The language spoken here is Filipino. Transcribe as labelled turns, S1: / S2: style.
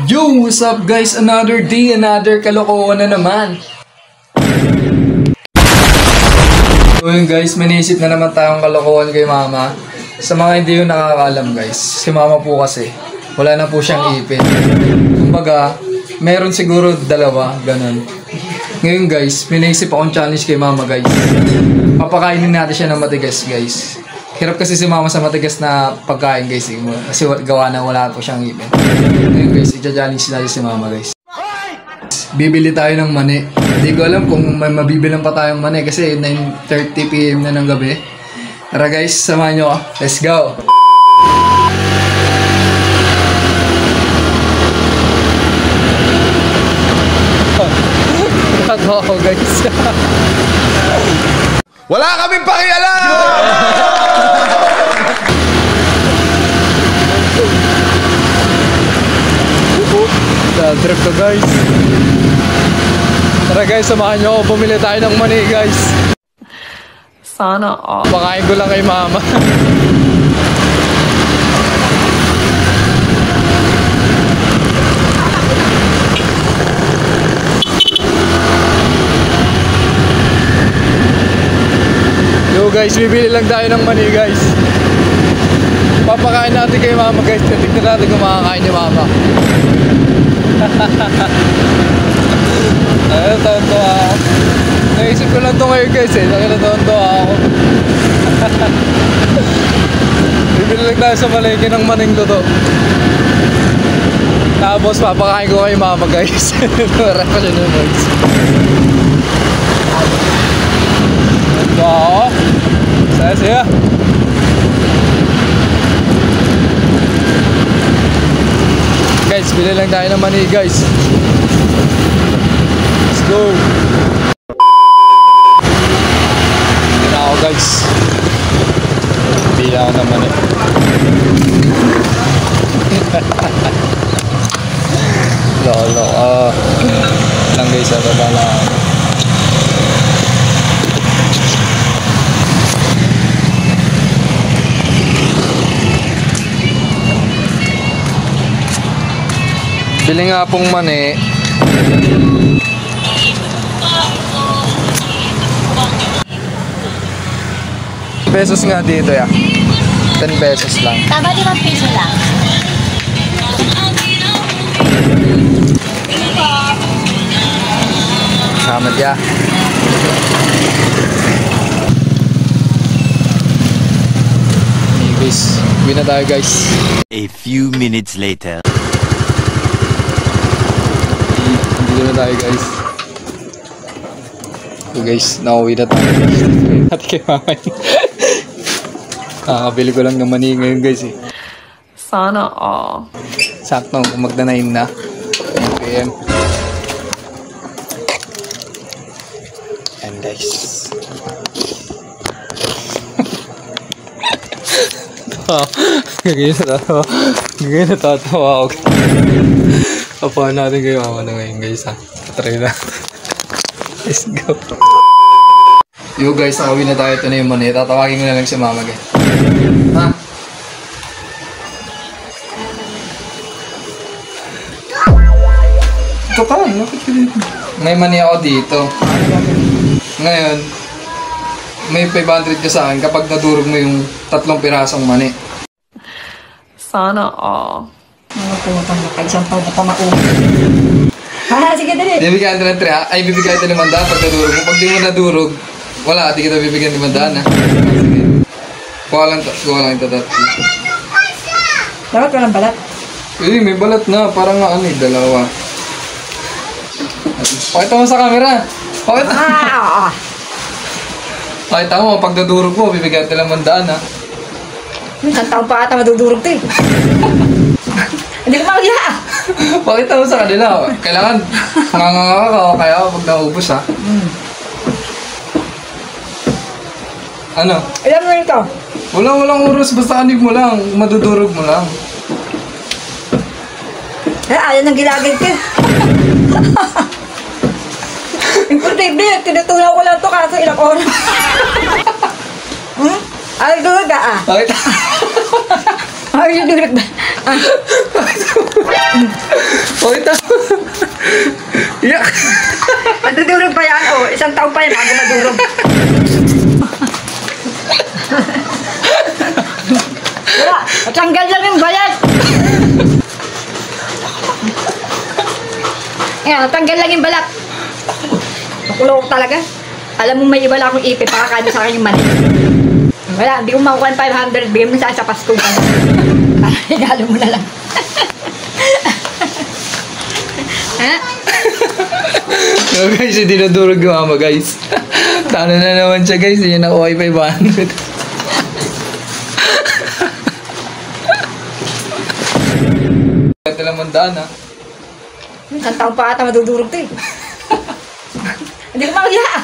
S1: Yo! What's up guys? Another day, another kalokohan na naman. So yun guys, may naisip na naman tayong kalokohan kay mama. Sa mga hindi yung nakakaalam guys, si mama po kasi, wala na po siyang ipin. Kumbaga, meron siguro dalawa, ganun. Ngayon guys, may naisip akong challenge kay mama guys. Papakainin natin siya ng matigas guys. Hirap kasi si mama sa matigas na pagkain guys eh. Kasi gawa na wala po siyang ipin. Ngayon guys, i-challenge natin si mama guys. Bibili tayo ng mani. Hindi ko alam kung may mabibilang pa tayong mani kasi 9:30 PM na ng gabi. Tara guys, samahan nyo ako. Let's go! Nagawa ko guys.
S2: Wala kaming pakialam!
S1: Trip to guys. Tara guys, samahan nyo ako. Bumili tayo ng mani guys.
S3: Sana all.
S1: Pakain ko lang kay mama. Yo guys, bibili lang tayo ng mani guys. Papakain natin kay mama guys. Tignan natin kung makakain ni mama. Ayun, taon-tawa ako. Naisip ko lang ito ngayon guys eh. Taon-tawa ako. Bibili lang tayo sa malengke ng maning luto. Tapos papakain ko kay mama guys. Para ko siya nun guys. Ito ako. Saya-saya. Guys, bili lang tayo ng mani guys. Let's go. Bili na ako guys. Bili ako ng mani. Lolo. Lang guys, sa baba lang. Bili nga pong mani. Pesos nga dito ya. 10 pesos lang.
S3: Tama 5 piso lang.
S1: Salamat ya. Guys, uwi na tayo guys.
S2: A few minutes later.
S1: Dito na tayo guys. So guys, nauwi na tayo. Natin kay mama. Kakabili ko lang ng mani ngayon guys eh.
S3: Sana all.
S1: Sakto, magdanayin na. 9 PM. And guys. Gagawin na tatawa ako. Papahan natin kayo mama na ngayon guys ha. Try na. Let's go. Yo guys, nakawin na tayo. Ito na yung mani. Tatawagin ko na lang si mama guys. Ha? Ito ka, bakit ka dito? May mani ako dito. Ngayon, may 500 ka sa akin kapag nadurog mo yung 3 pirasong mani.
S3: Sana all.
S4: Mga putang nakaisampaw na pamauwi. Ha, sige dali.
S1: Bibigyan natin ng 3 ha? Ay, bibigyan natin ng 500 pag nadurog mo. Pag di mo nadurog, wala, di kita bibigyan ng 500 ha? Sige. Kuha lang ito dati.
S4: Dapat walang balat.
S1: Eh, may balat na. Parang nga ano eh, dalawa. Pakita mo sa camera. Pakita. Pakita mo, pag nadurog mo, bibigyan natin ng 100 ha?
S4: Ang taong pa ata madudurog ito eh. Hindi ko makakaya.
S1: Pakita mo sa kanila. Kailangan nganganga ka kaya pag naubos ha. Ano?
S4: Ilan mo ito?
S1: Walang oras. Basta anig mo lang. Madudurog mo lang.
S4: Ayaw nang gilagay ko. Importante, tinutunaw ko lang ito kaso ilang oras. Ay, durog ah.
S1: Pakita.
S4: Ay, durog ba?
S1: O, ito. Yak.
S4: Madudurog pa yan. Oh, isang taon pa yan bago madurog. Wala, matanggal lang yung balat. Ayan, natanggal lang yung balat. Makuloko talaga. Alam mo may iba lang akong ipin, pakakano sa akin yung mali. Wala, hindi ko makukuha ng 500. Bigyan mo sa akin sa Pasko ka. Regalo mo na lang. Ha?
S1: So guys, hindi nadurog yung mama guys. Tano na naman siya guys, hindi niya nakuha yung 500. Ganda naman daan ha.
S4: Isang taon pa ata madudurog to eh. Hindi ko makuha.